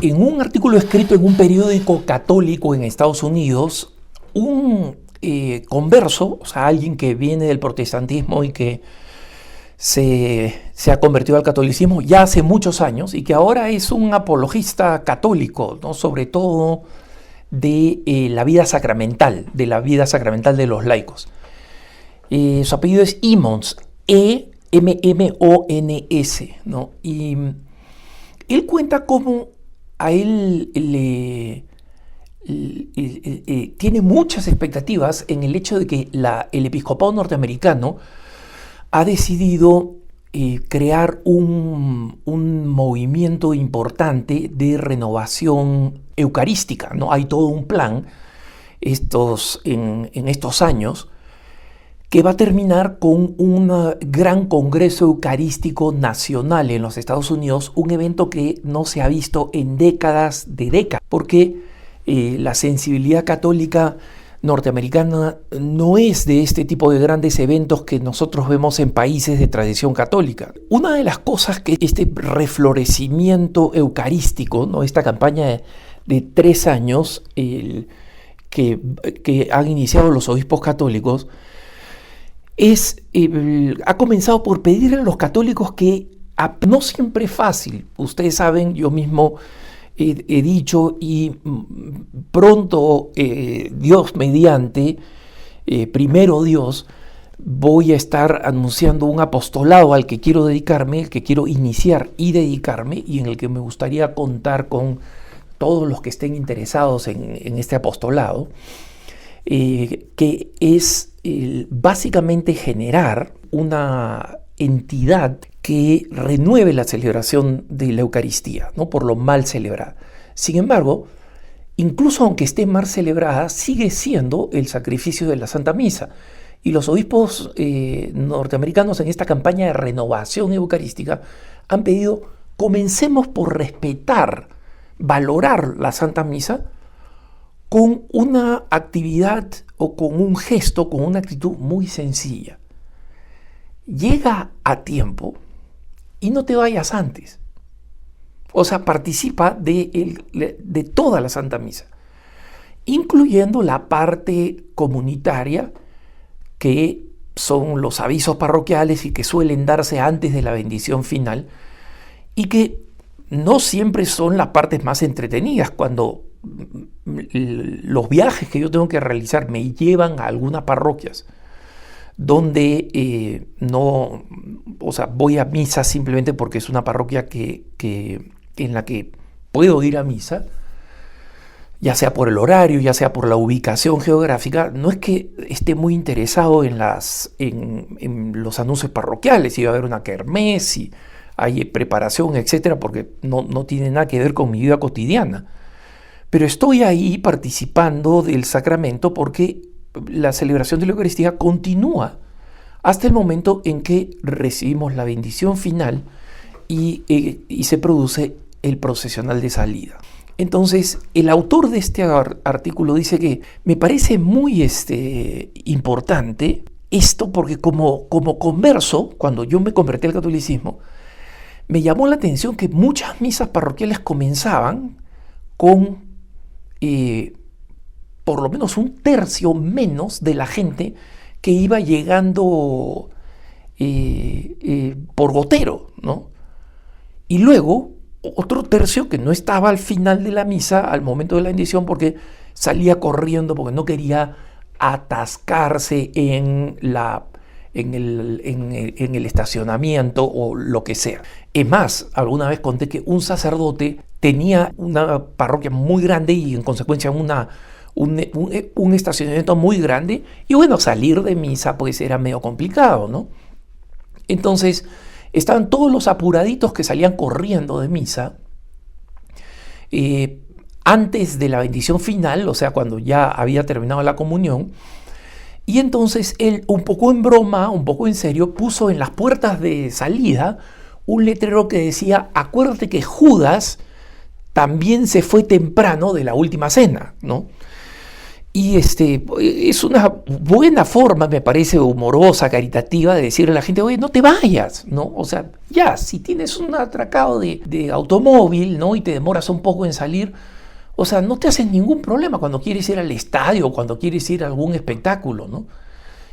En un artículo escrito en un periódico católico en Estados Unidos, un converso, o sea, alguien que viene del protestantismo y que se ha convertido al catolicismo ya hace muchos años y que ahora es un apologista católico, ¿no? Sobre todo de la vida sacramental, de los laicos. Su apellido es Emmons, E-M-M-O-N-S, ¿no? Y él cuenta cómo a él tiene muchas expectativas en el hecho de que el episcopado norteamericano ha decidido crear un movimiento importante de renovación eucarística, ¿no? Hay todo un plan en estos años que va a terminar con un gran congreso eucarístico nacional en los Estados Unidos, un evento que no se ha visto en décadas, porque la sensibilidad católica norteamericana no es de este tipo de grandes eventos que nosotros vemos en países de tradición católica. Una de las cosas que este reflorecimiento eucarístico, ¿no? Esta campaña de 3 años que han iniciado los obispos católicos, ha comenzado por pedir a los católicos que, no siempre es fácil, ustedes saben, yo mismo he dicho y pronto, Dios mediante, primero Dios, voy a estar anunciando un apostolado al que quiero dedicarme, el que quiero iniciar y dedicarme, y en el que me gustaría contar con todos los que estén interesados en este apostolado, que es básicamente generar una entidad que renueve la celebración de la Eucaristía, ¿no? Por lo mal celebrada. Sin embargo, incluso aunque esté mal celebrada, sigue siendo el sacrificio de la Santa Misa. Y los obispos norteamericanos en esta campaña de renovación eucarística han pedido: comencemos por respetar, valorar la Santa Misa con una actividad o con un gesto, con una actitud muy sencilla. Llega a tiempo y no te vayas antes. O sea, participa de toda la Santa Misa, incluyendo la parte comunitaria, que son los avisos parroquiales y que suelen darse antes de la bendición final, y que no siempre son las partes más entretenidas. Cuando los viajes que yo tengo que realizar me llevan a algunas parroquias donde voy a misa simplemente porque es una parroquia en la que puedo ir a misa, ya sea por el horario, ya sea por la ubicación geográfica. No es que esté muy interesado en los anuncios parroquiales, si va a haber una kermés, si hay preparación, etcétera, porque no tiene nada que ver con mi vida cotidiana. Pero estoy ahí participando del sacramento porque la celebración de la Eucaristía continúa hasta el momento en que recibimos la bendición final y se produce el procesional de salida. Entonces, el autor de este artículo dice que me parece muy importante esto, porque como converso, cuando yo me convertí al catolicismo, me llamó la atención que muchas misas parroquiales comenzaban con por lo menos un tercio menos de la gente que iba llegando por gotero, ¿no? Y luego otro tercio que no estaba al final de la misa, al momento de la bendición, porque salía corriendo, porque no quería atascarse en el estacionamiento o lo que sea. Es más, alguna vez conté que un sacerdote tenía una parroquia muy grande y en consecuencia un estacionamiento muy grande, y bueno, salir de misa pues era medio complicado, ¿no? Entonces estaban todos los apuraditos que salían corriendo de misa antes de la bendición final, o sea, cuando ya había terminado la comunión. Y entonces él, un poco en broma, un poco en serio, puso en las puertas de salida un letrero que decía: acuérdate que Judas también se fue temprano de la última cena, ¿no? Y es una buena forma, me parece humorosa, caritativa, de decirle a la gente, oye, no te vayas, ¿no? O sea, ya, si tienes un atracado de automóvil, ¿no? Y te demoras un poco en salir, o sea, no te haces ningún problema cuando quieres ir al estadio o cuando quieres ir a algún espectáculo, ¿no?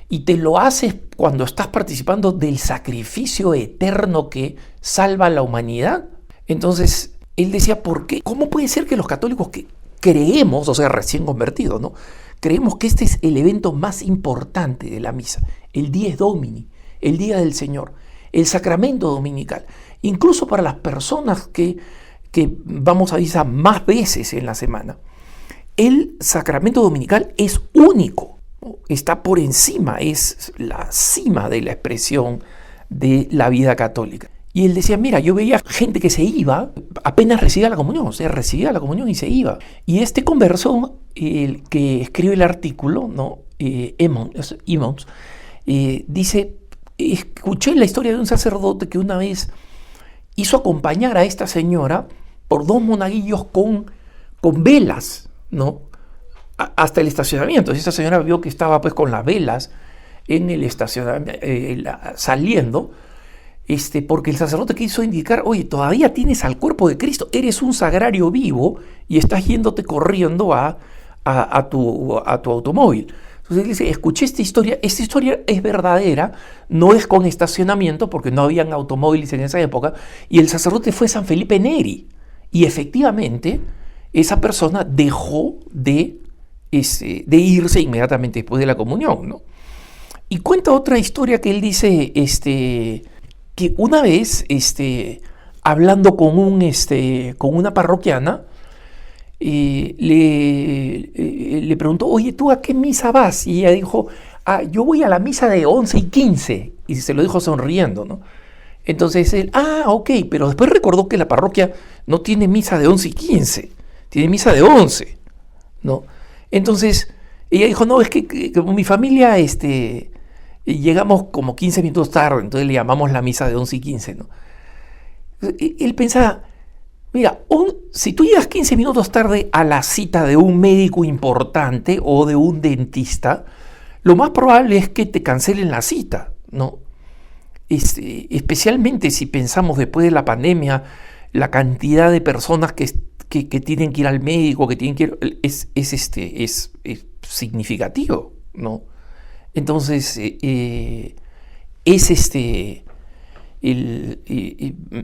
Y te lo haces cuando estás participando del sacrificio eterno que salva a la humanidad. Entonces, él decía, ¿por qué? ¿Cómo puede ser que los católicos que creemos, o sea, recién convertidos, ¿no? Creemos que este es el evento más importante de la misa, el Dies Domini, el Día del Señor, el sacramento dominical. Incluso para las personas que vamos a misa más veces en la semana, el sacramento dominical es único, ¿no? Está por encima, es la cima de la expresión de la vida católica. Y él decía, mira, yo veía gente que se iba, apenas recibía la comunión, o sea, recibía la comunión y se iba. Y este converso, el que escribe el artículo, ¿no? Emmons, dice, escuché la historia de un sacerdote que una vez hizo acompañar a esta señora por dos monaguillos con velas, ¿no? Hasta el estacionamiento. Esta señora vio que estaba pues con las velas en el estacionamiento, saliendo, porque el sacerdote quiso indicar, oye, todavía tienes al cuerpo de Cristo, eres un sagrario vivo y estás yéndote corriendo a tu automóvil. Entonces él dice, escuché esta historia es verdadera, no es con estacionamiento porque no habían automóviles en esa época, y el sacerdote fue San Felipe Neri, y efectivamente esa persona dejó de irse inmediatamente después de la comunión, ¿no? Y cuenta otra historia que él dice, que una vez, hablando con una parroquiana, le preguntó, oye, ¿tú a qué misa vas? Y ella dijo, yo voy a la misa de 11:15, y se lo dijo sonriendo, ¿no? Entonces él, ok, pero después recordó que la parroquia no tiene misa de 11:15, tiene misa de 11, ¿no? Entonces ella dijo, no, es que como mi familia, llegamos como 15 minutos tarde, entonces le llamamos la misa de 11:15, ¿no? Él pensaba, mira, si tú llegas 15 minutos tarde a la cita de un médico importante o de un dentista, lo más probable es que te cancelen la cita, ¿no? Especialmente si pensamos después de la pandemia, la cantidad de personas que tienen que ir al médico, que tienen que ir, es significativo, ¿no? Entonces, es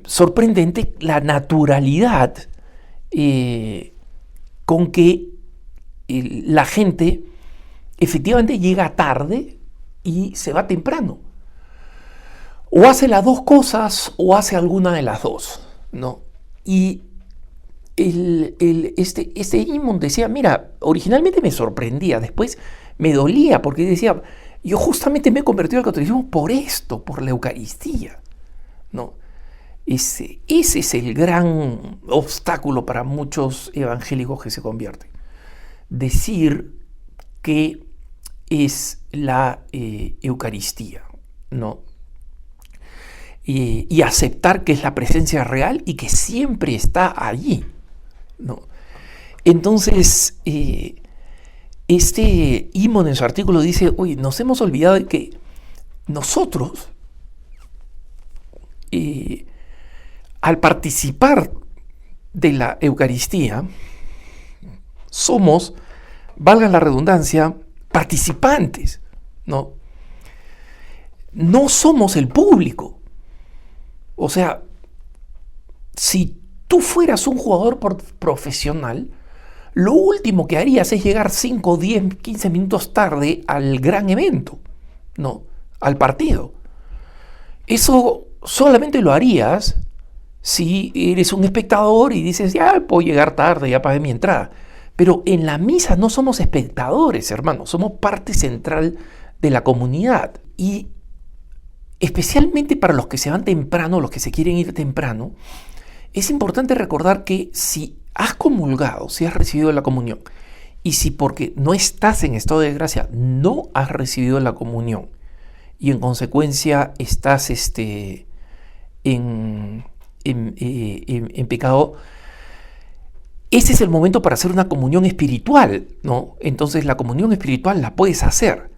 sorprendente la naturalidad con que la gente efectivamente llega tarde y se va temprano. O hace las dos cosas o hace alguna de las dos, ¿no? Y Emmons decía, mira, originalmente me sorprendía, después me dolía porque decía, yo justamente me he convertido al catolicismo por esto, por la Eucaristía, ¿no? Ese es el gran obstáculo para muchos evangélicos que se convierten. Decir que es la Eucaristía, ¿no? Y aceptar que es la presencia real y que siempre está allí, ¿no? Entonces, Emmons en su artículo dice, oye, nos hemos olvidado de que nosotros, al participar de la Eucaristía, somos, valga la redundancia, participantes, ¿no? No somos el público. O sea, si tú fueras un jugador profesional, lo último que harías es llegar 5, 10, 15 minutos tarde al gran evento, ¿no? Al partido. Eso solamente lo harías si eres un espectador y dices, ya puedo llegar tarde, ya pagué mi entrada. Pero en la misa no somos espectadores, hermanos, somos parte central de la comunidad. Y especialmente para los que se van temprano, los que se quieren ir temprano, es importante recordar que si has comulgado, si has recibido la comunión, y si porque no estás en estado de gracia no has recibido la comunión, y en consecuencia estás en pecado, ese es el momento para hacer una comunión espiritual, ¿no? Entonces la comunión espiritual la puedes hacer.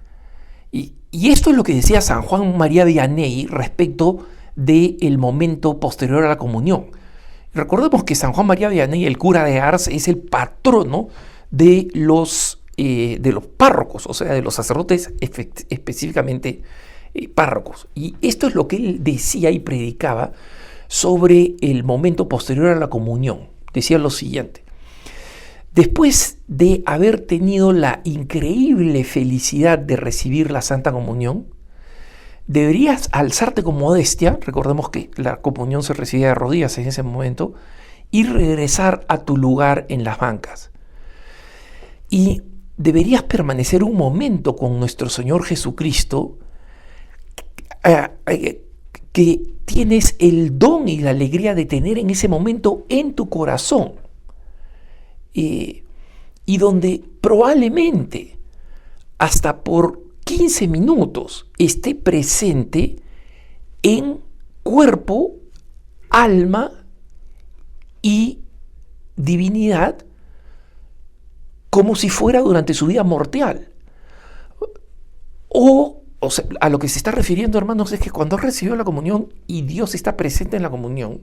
Y esto es lo que decía San Juan María Vianney respecto del momento posterior a la comunión. Recordemos que San Juan María Vianney, el cura de Ars, es el patrono de los párrocos, o sea, de los sacerdotes específicamente párrocos. Y esto es lo que él decía y predicaba sobre el momento posterior a la comunión. Decía lo siguiente: después de haber tenido la increíble felicidad de recibir la Santa Comunión, deberías alzarte con modestia, recordemos que la comunión se recibía de rodillas en ese momento, y regresar a tu lugar en las bancas. Y deberías permanecer un momento con nuestro Señor Jesucristo, que tienes el don y la alegría de tener en ese momento en tu corazón. Y donde probablemente hasta por 15 minutos esté presente en cuerpo, alma y divinidad, como si fuera durante su vida mortal. O sea, a lo que se está refiriendo, hermanos, es que cuando recibió la comunión y Dios está presente en la comunión,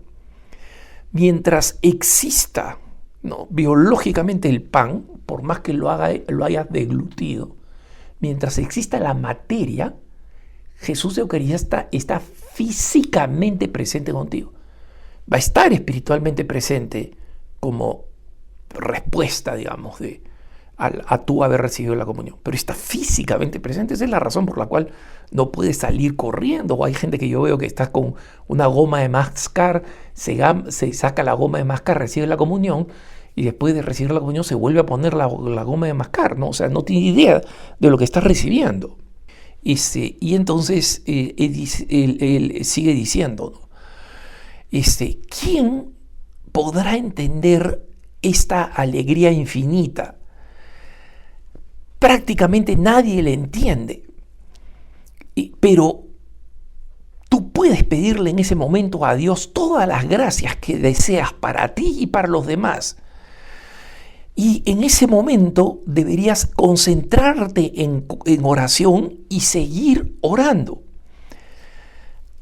mientras exista, ¿no?, biológicamente el pan, por más que lo hayas deglutido, mientras exista la materia, Jesús de Eucaristía está físicamente presente contigo. Va a estar espiritualmente presente como respuesta, digamos, a tú haber recibido la comunión, pero está físicamente presente. Esa es la razón por la cual no puedes salir corriendo. O hay gente que yo veo que está con una goma de mascar, se saca la goma de mascar, recibe la comunión, y después de recibir la comunión se vuelve a poner la goma de mascar, ¿no? O sea, no tiene idea de lo que está recibiendo. Y entonces él sigue diciendo, ¿no? ¿Quién podrá entender esta alegría infinita? Prácticamente nadie le entiende, pero tú puedes pedirle en ese momento a Dios todas las gracias que deseas para ti y para los demás. Y en ese momento deberías concentrarte en oración y seguir orando.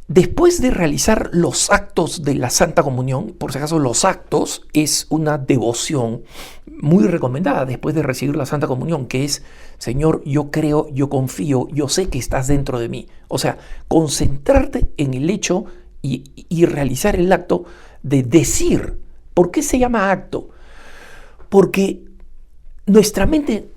Después de realizar los actos de la Santa Comunión, por si acaso los actos es una devoción muy recomendada después de recibir la Santa Comunión, que es: Señor, yo creo, yo confío, yo sé que estás dentro de mí. O sea, concentrarte en el hecho y realizar el acto de decir. ¿Por qué se llama acto? Porque nuestra mente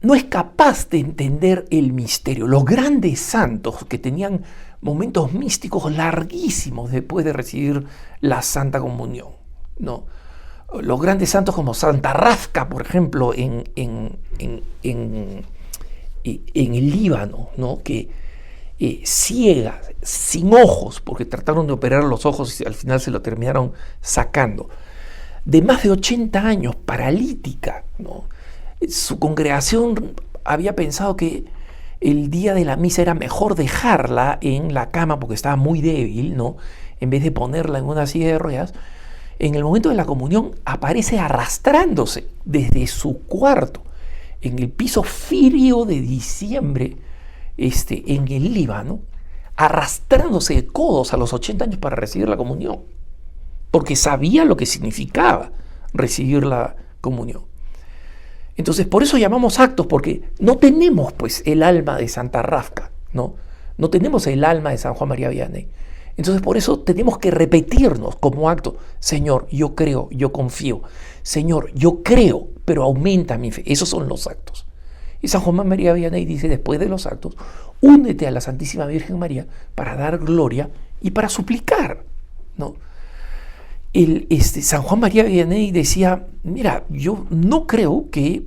no es capaz de entender el misterio. Los grandes santos que tenían momentos místicos larguísimos después de recibir la Santa Comunión, ¿no? Los grandes santos como Santa Rafca, por ejemplo, en el Líbano, ¿no?, que ciega, sin ojos, porque trataron de operar los ojos y al final se lo terminaron sacando, de más de 80 años, paralítica, ¿no? Su congregación había pensado que el día de la misa era mejor dejarla en la cama porque estaba muy débil, ¿no?, en vez de ponerla en una silla de ruedas. En el momento de la comunión aparece arrastrándose desde su cuarto, en el piso frío de diciembre, en el Líbano, arrastrándose de codos a los 80 años para recibir la comunión, porque sabía lo que significaba recibir la comunión. Entonces, por eso llamamos actos, porque no tenemos pues el alma de Santa Rafca, ¿no? No tenemos el alma de San Juan María Vianney. Entonces, por eso tenemos que repetirnos como acto: Señor, yo creo, yo confío. Señor, yo creo, pero aumenta mi fe. Esos son los actos. Y San Juan María Vianney dice, después de los actos, únete a la Santísima Virgen María para dar gloria y para suplicar, ¿no? San Juan María Vianney decía: mira, yo no creo que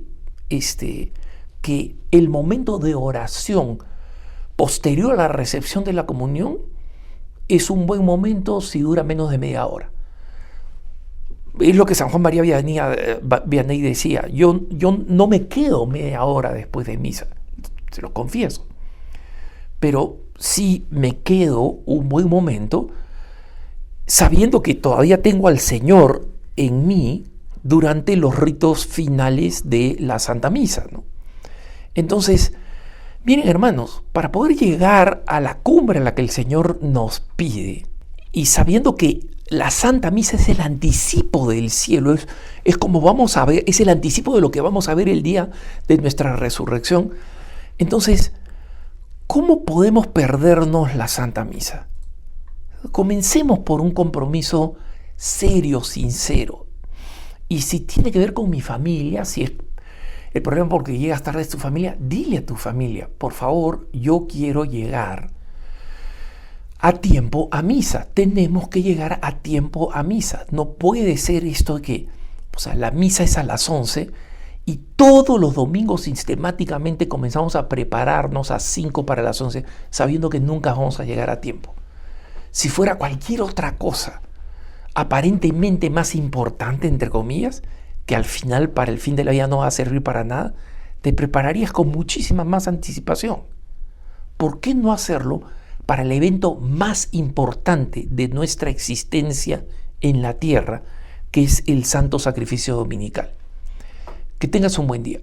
el momento de oración posterior a la recepción de la comunión es un buen momento si dura menos de media hora. Es lo que San Juan María Vianney decía: yo no me quedo media hora después de misa, se lo confieso, pero sí me quedo un buen momento sabiendo que todavía tengo al Señor en mí, durante los ritos finales de la Santa Misa, ¿no? Entonces, miren hermanos, para poder llegar a la cumbre a la que el Señor nos pide, y sabiendo que la Santa Misa es el anticipo del cielo, es como vamos a ver, es el anticipo de lo que vamos a ver el día de nuestra resurrección. Entonces, ¿cómo podemos perdernos la Santa Misa? Comencemos por un compromiso serio, sincero. Y si tiene que ver con mi familia, si es el problema porque llegas tarde de tu familia, dile a tu familia, por favor, yo quiero llegar a tiempo a misa. Tenemos que llegar a tiempo a misa. No puede ser esto de que, la misa es a las 11 y todos los domingos sistemáticamente comenzamos a prepararnos a 5 para las 11, sabiendo que nunca vamos a llegar a tiempo. Si fuera cualquier otra cosa, aparentemente más importante, entre comillas, que al final para el fin de la vida no va a servir para nada, te prepararías con muchísima más anticipación. ¿Por qué no hacerlo para el evento más importante de nuestra existencia en la tierra, que es el Santo Sacrificio Dominical? Que tengas un buen día.